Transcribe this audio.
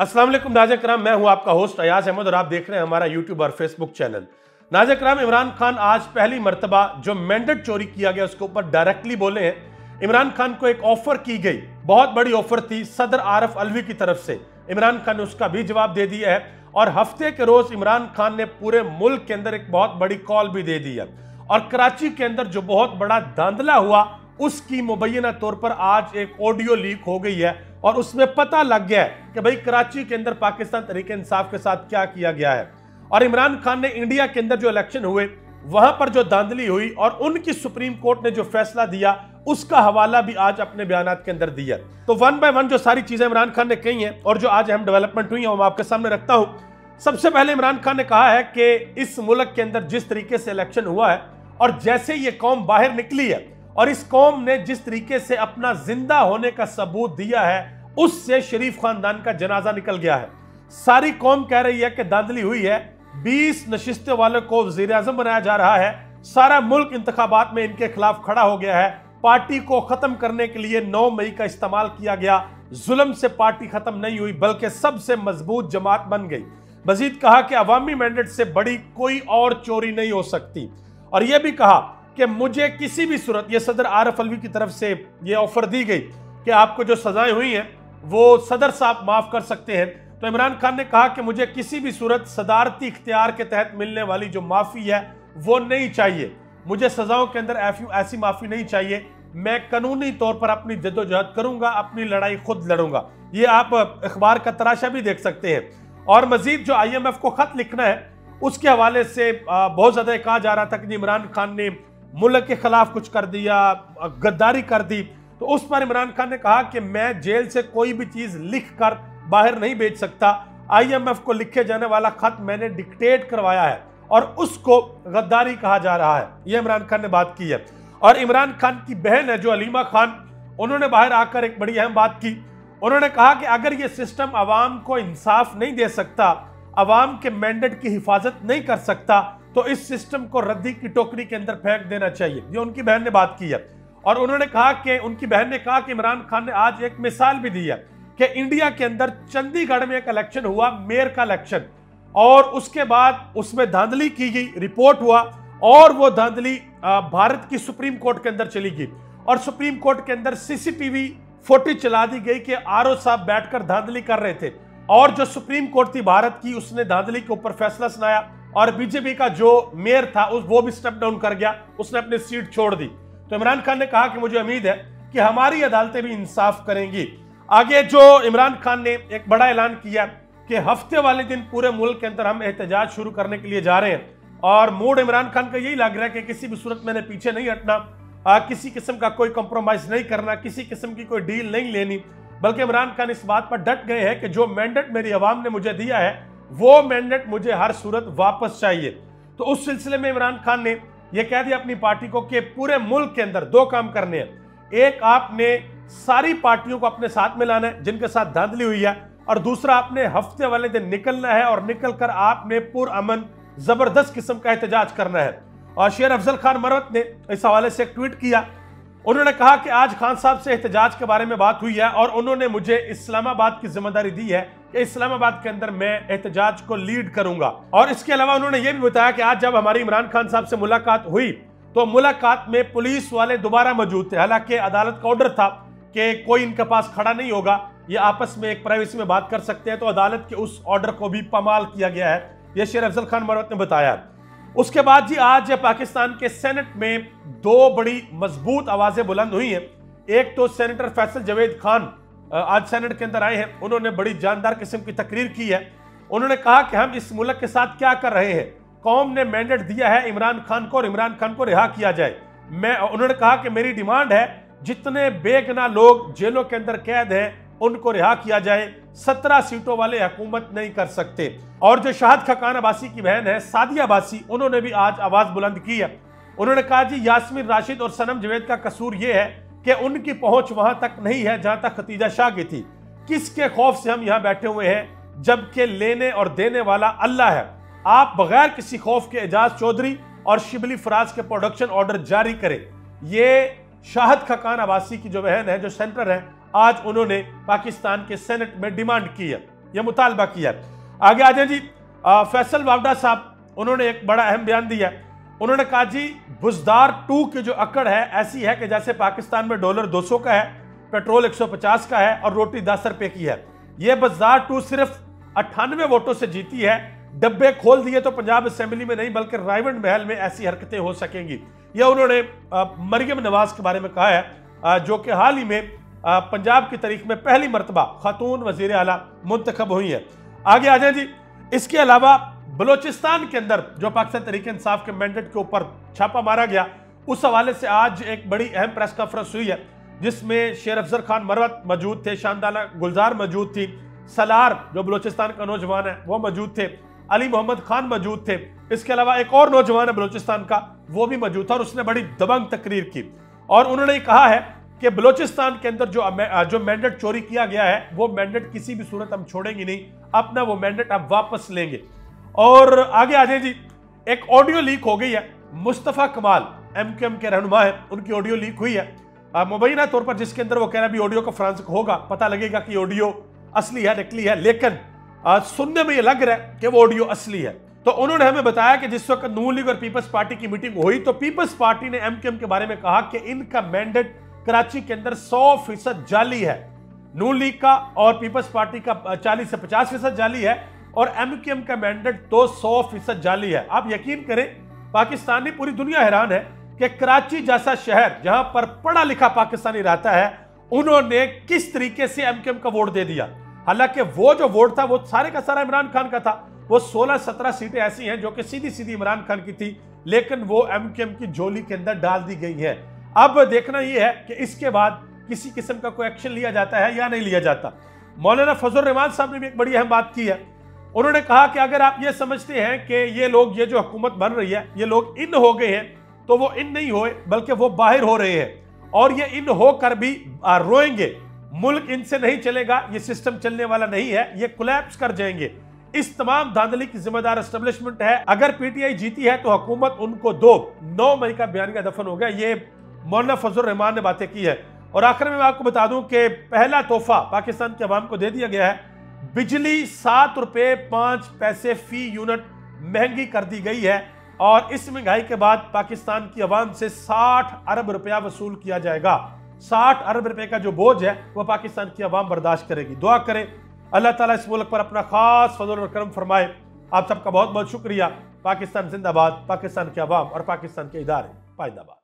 अस्सलाम वालेकुम नाज़रीन किराम, मैं हूं आपका होस्ट अयाज अहमद और आप देख रहे हैं हमारा यूट्यूब और फेसबुक चैनल। नाज़रीन किराम, इमरान खान आज पहली मर्तबा जो मैंडेट चोरी किया गया उसके ऊपर डायरेक्टली बोले हैं। इमरान खान को एक ऑफर की गई, बहुत बड़ी ऑफर थी सदर आरफ अलवी की तरफ से। इमरान खान ने उसका भी जवाब दे दिया है और हफ्ते के रोज इमरान खान ने पूरे मुल्क के अंदर एक बहुत बड़ी कॉल भी दे दी है। और कराची के अंदर जो बहुत बड़ा धांधला हुआ उसकी मुबैना तौर पर आज एक ऑडियो लीक हो गई है और उसमें पता लग गया है कि भाई कराची के अंदर पाकिस्तान तहरीक इंसाफ के साथ क्या किया गया है। और इमरान खान ने इंडिया के अंदर जो इलेक्शन हुए वहां पर जो धांधली हुई और उनकी सुप्रीम कोर्ट ने जो फैसला दिया उसका हवाला भी आज अपने बयानात के अंदर दिया। तो वन बाय वन जो सारी चीजें इमरान खान ने कही हैं और जो आज अहम डेवलपमेंट हुई है वो मैं आपके सामने रखता हूं। सबसे पहले इमरान खान ने कहा है कि इस मुल्क के अंदर जिस तरीके से इलेक्शन हुआ है और जैसे ये कौम बाहर निकली है और इस कौम ने जिस तरीके से अपना जिंदा होने का सबूत दिया है उससे शरीफ खानदान का जनाजा निकल गया है। सारी कौम कह रही है कि धांधली हुई है, 20 नशिस्ते वालों को वजीर आजम बनाया जा रहा है, सारा मुल्क इंतखाबात में इनके खिलाफ खड़ा हो गया है, पार्टी को खत्म करने के लिए 9 मई का इस्तेमाल किया गया, जुल्म से पार्टी खत्म नहीं हुई बल्कि सबसे मजबूत जमात बन गई। मजीद कहा कि अवामी मैंडेट से बड़ी कोई और चोरी नहीं हो सकती और यह भी कहा कि मुझे किसी भी सूरत, ये सदर आरफ अलवी की तरफ से ये ऑफर दी गई कि आपको जो सजाएं हुई हैं वो सदर साहब माफ कर सकते हैं। तो इमरान खान ने कहा कि मुझे किसी भी सूरत सदारती इख्तियार के तहत मिलने वाली जो माफी है वो नहीं चाहिए, मुझे सजाओं के अंदर ऐसी माफी नहीं चाहिए, मैं कानूनी तौर पर अपनी जद्दोजहद करूंगा, अपनी लड़ाई खुद लड़ूंगा। ये आप अखबार का तराशा भी देख सकते हैं। और मजीद जो IMF को खत लिखना है उसके हवाले से बहुत ज्यादा कहा जा रहा था कि इमरान खान ने मुल्क के खिलाफ कुछ कर दिया, गद्दारी कर दी। तो उस पर इमरान खान ने कहा कि मैं जेल से कोई भी चीज लिख कर बाहर नहीं भेज सकता, IMF को लिखे जाने वाला खत मैंने डिक्टेट करवाया है और उसको गद्दारी कहा जा रहा है। यह इमरान खान ने बात की है। और इमरान खान की बहन है जो अलीमा खान, उन्होंने बाहर आकर एक बड़ी अहम बात की। उन्होंने कहा कि अगर यह सिस्टम अवाम को इंसाफ नहीं दे सकता, अवाम के मैंडेट की हिफाजत नहीं कर सकता, तो इस सिस्टम को रद्दी की टोकरी के अंदर फेंक देना चाहिए। ये उनकी बहन ने बात की है। और उन्होंने कहा कि उनकी बहन ने कहा कि इमरान खान ने आज एक मिसाल भी दी है कि इंडिया के अंदर चंडीगढ़ में एक इलेक्शन हुआ, मेयर का इलेक्शन, और उसके बाद उसमें धांधली की गई, रिपोर्ट हुआ और वो धांधली भारत की सुप्रीम कोर्ट के अंदर चली गई और सुप्रीम कोर्ट के अंदर CCTV फुटेज चला दी गई कि RO साहब बैठकर धांधली कर रहे थे और जो सुप्रीम कोर्ट थी भारत की उसने धांधली के ऊपर फैसला सुनाया और बीजेपी का जो मेयर था वो भी स्टेप डाउन कर गया, उसने अपनी सीट छोड़ दी। तो इमरान खान ने कहा कि मुझे उम्मीद है कि हमारी अदालतें भी इंसाफ करेंगी। आगे जो इमरान खान ने एक बड़ा ऐलान किया कि हफ्ते वाले दिन पूरे मुल्क के अंदर हम एहतजाज शुरू करने के लिए जा रहे हैं और मूड इमरान खान का यही लग रहा है कि किसी भी सूरत मैंने पीछे नहीं हटना, किसी किस्म का कोई कंप्रोमाइज नहीं करना, किसी किस्म की कोई डील नहीं लेनी, बल्कि इमरान खान इस बात पर डट गए हैं कि जो मैंडेट मेरी अवाम ने मुझे दिया है वो मैंडेट मुझे हर सूरत वापस चाहिए। तो उस सिलसिले में इमरान खान ने यह कह दिया अपनी पार्टी को कि पूरे मुल्क के अंदर 2 काम करने हैं। एक, आपने सारी पार्टियों को अपने साथ में लाना है जिनके साथ धांधली हुई है, और दूसरा, आपने हफ्ते वाले दिन निकलना है और निकलकर आपने पुरअमन जबरदस्त किस्म का एहतजाज करना है। और शेर अफजल खान मरवत ने इस हवाले से एक ट्वीट किया। उन्होंने कहा कि आज खान साहब से एहतजाज के बारे में बात हुई है और उन्होंने मुझे इस्लामाबाद की जिम्मेदारी दी है कि इस्लामाबाद के अंदर मैं एहतजाज को लीड करूंगा। और इसके अलावा उन्होंने यह भी बताया कि आज जब हमारी इमरान खान साहब से मुलाकात हुई तो मुलाकात में पुलिस वाले दोबारा मौजूद थे, हालांकि अदालत का ऑर्डर था कि कोई इनके पास खड़ा नहीं होगा, ये आपस में एक प्राइवेसी में बात कर सकते हैं, तो अदालत के उस ऑर्डर को भी पामाल किया गया है, यह शेर अफजल खान मरवत ने बताया। उसके बाद जी आज पाकिस्तान के सेनेट में 2 बड़ी मजबूत आवाजें बुलंद हुई हैं। एक तो सेनेटर फैसल जावेद खान आज सेनेट के अंदर आए हैं, उन्होंने बड़ी जानदार किस्म की तकरीर की है। उन्होंने कहा कि हम इस मुल्क के साथ क्या कर रहे हैं, कौम ने मैंडेट दिया है इमरान खान को और इमरान खान को रिहा किया जाए। उन्होंने कहा कि मेरी डिमांड है जितने बेगुनाह लोग जेलों के अंदर कैद हैं उनको रिहा किया जाए, 17 सीटों वाले हुकूमत नहीं कर सकते। और जो शाहद खकान अब्बासी की बहन है सादिया अब्बासी, उन्होंने भी आज आवाज बुलंद की है। उन्होंने कहा जी यास्मीन राशिद और सनम जावेद का कसूर यह है कि उनकी पहुंच वहां तक नहीं है जहां तक खतीजा शाह की थी। किसके खौफ से हम यहां बैठे हुए हैं जबकि लेने और देने वाला अल्लाह है। आप बगैर किसी खौफ के एजाज चौधरी और शिबली फराज के प्रोडक्शन ऑर्डर जारी करें। ये शाहद खकान अब्बासी की जो बहन है, जो सेंटर है, आज उन्होंने पाकिस्तान के सेनेट में डिमांड की है। यह मुतालबा किया है। आगे आ जाए जी, फैसल वावडा साहब, उन्होंने एक बड़ा अहम बयान दिया। उन्होंने कहा जी बुजदार 2 की जो अकड़ है ऐसी है कि जैसे पाकिस्तान में डॉलर 200 का है, पेट्रोल 150 का है और रोटी 10 रुपए की है। यह बुजदार 2 सिर्फ 98 वोटों से जीती है। डब्बे खोल दिए तो पंजाब असेंबली में नहीं बल्कि रायवंड महल में ऐसी हरकतें हो सकेंगी। यह उन्होंने मरियम नवाज के बारे में कहा है, जो कि हाल ही में पंजाब की तारीख में पहली मरतबा खातून वजीर आला मुंतखब हुई है। आगे आ जाए जी, इसके अलावा बलोचिस्तान के अंदर जो पाकिस्तान तहरीक इंसाफ के मैंडेट के ऊपर छापा मारा गया, उस हवाले से आज एक बड़ी अहम प्रेस कॉन्फ्रेंस हुई है जिसमें शेर अफजल खान मरवत मौजूद थे, शानदाना गुलजार मौजूद थी, सलार जो बलोचिस्तान का नौजवान है वो मौजूद थे, अली मोहम्मद खान मौजूद थे। इसके अलावा एक और नौजवान है बलोचिस्तान का, वो भी मौजूद था और उसने बड़ी दबंग तकरीर की और उन्होंने कहा है कि बलोचिस्तान के अंदर जो मैंडेट चोरी किया गया है वो मैंडेट किसी भी सूरत हम छोड़ेंगे नहीं, अपना वो मैंडेट आप वापस लेंगे। और आगे आ जाए जी, एक ऑडियो लीक हो गई है। मुस्तफा कमाल एमकेएम के रहनुमा है, उनकी ऑडियो लीक हुई है मुबैना तौर पर, जिसके अंदर वो कह रहा है भी ऑडियो का फ्रांसिक होगा, पता लगेगा कि ऑडियो असली है नकली है, लेकिन सुनने में ये लग रहा है कि वो ऑडियो असली है। तो उन्होंने हमें बताया कि जिस वक्त नून लीग और पीपल्स पार्टी की मीटिंग हुई तो पीपल्स पार्टी ने एमकेएम के बारे में कहा कि इनका मैंडेट कराची के अंदर 100% जाली है। नून लीग का और पीपल्स पार्टी का 40 से 50% जाली है और एमकेएम का मैंडेट तो 100% जाली है। आप यकीन करें, पाकिस्तानी पूरी दुनिया हैरान है कि कराची जैसा शहर जहां पर पढ़ा लिखा पाकिस्तानी रहता है, उन्होंने किस तरीके से एमकेएम का वोट दे दिया। हालांकि वो जो वोट था वो सारे का सारा इमरान खान का था। वो 16-17 सीटें ऐसी हैं जो कि सीधी सीधी इमरान खान की थी, लेकिन वो एमकेएम की झोली के अंदर डाल दी गई है। अब देखना यह है कि इसके बाद किसी किस्म का कोई एक्शन लिया जाता है या नहीं लिया जाता। मौलाना फजल रहमान साहब ने भी एक बड़ी अहम बात की है। उन्होंने कहा कि अगर आप ये समझते हैं कि ये लोग, ये जो हुकूमत बन रही है, ये लोग इन हो गए हैं, तो वो इन नहीं हुए बल्कि वो बाहर हो रहे हैं और ये इन होकर भी रोएंगे। मुल्क इनसे नहीं चलेगा, ये सिस्टम चलने वाला नहीं है, ये कोलैप्स कर जाएंगे। इस तमाम धांधली की जिम्मेदार एस्टेब्लिशमेंट है। अगर पीटीआई जीती है तो हुकूमत उनको दो। 9 मई का बयान का दफन हो गया। ये मौलाना फजल रहमान ने बातें की है। और आखिर में मैं आपको बता दूं कि पहला तोहफा पाकिस्तान के अवाम को दे दिया गया है। बिजली 7 रुपए 5 पैसे फी यूनिट महंगी कर दी गई है और इस महंगाई के बाद पाकिस्तान की अवाम से 60 अरब रुपया वसूल किया जाएगा। 60 अरब रुपए का जो बोझ है वह पाकिस्तान की अवाम बर्दाश्त करेगी। दुआ करें अल्लाह ताला इस मुल्क पर अपना खास फजल और करम फरमाए। आप सबका बहुत बहुत शुक्रिया। पाकिस्तान जिंदाबाद, पाकिस्तान के अवाम और पाकिस्तान के इदारे पाइंदाबाद।